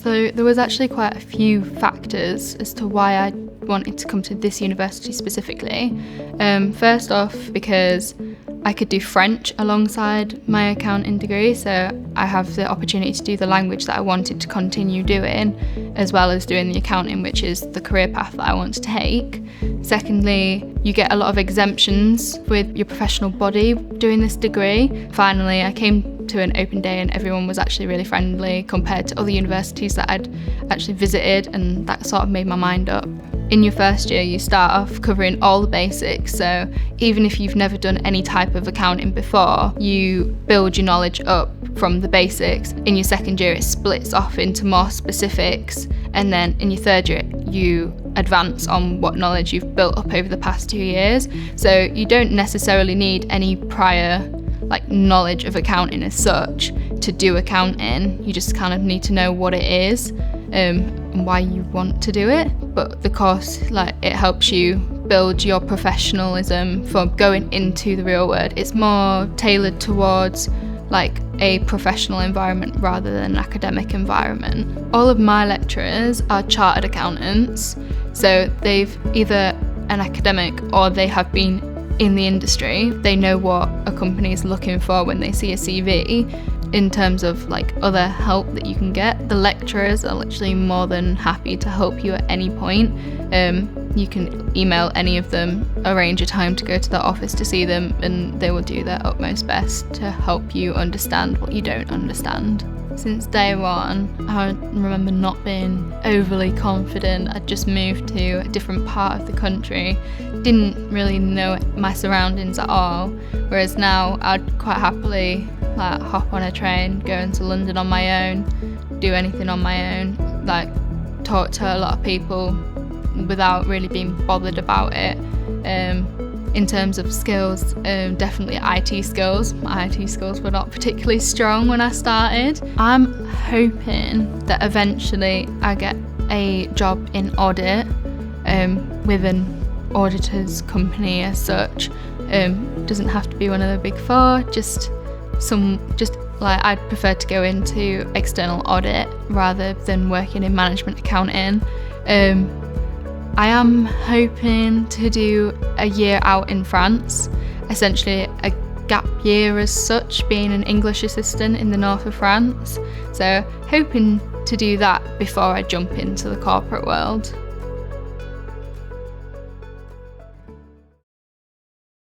So there was actually quite a few factors as to why I wanted to come to this university specifically. First off, because I could do French alongside my accounting degree, so I have the opportunity to do the language that I wanted to continue doing, as well as doing the accounting, which is the career path that I want to take. Secondly, you get a lot of exemptions with your professional body doing this degree. Finally, I came to an open day and everyone was actually really friendly compared to other universities that I'd actually visited, and that sort of made my mind up. In your first year, you start off covering all the basics, so even if you've never done any type of accounting before, you build your knowledge up from the basics. In your second year, it splits off into more specifics, and then in your third year, you advance on what knowledge you've built up over the past 2 years. So you don't necessarily need any prior knowledge of accounting as such to do accounting. You just kind of need to know what it is and why you want to do it. But the course, it helps you build your professionalism for going into the real world. It's more tailored towards a professional environment rather than an academic environment. All of my lecturers are chartered accountants, so they've either an academic or they have been in the industry. They know what a company is looking for when they see a CV. In terms of other help that you can get, the lecturers are literally more than happy to help you at any point. You can email any of them, arrange a time to go to their office to see them, and they will do their utmost best to help you understand what you don't understand. Since day one, I remember not being overly confident. I'd just moved to a different part of the country, didn't really know my surroundings at all, whereas now I'd quite happily hop on a train, go into London on my own, do anything on my own, talk to a lot of people without really being bothered about it. In terms of skills, definitely IT skills. My IT skills were not particularly strong when I started. I'm hoping that eventually I get a job in audit with an auditor's company as such. Doesn't have to be one of the big four, I'd prefer to go into external audit rather than working in management accounting. I am hoping to do a year out in France, essentially a gap year as such, being an English assistant in the north of France. So hoping to do that before I jump into the corporate world.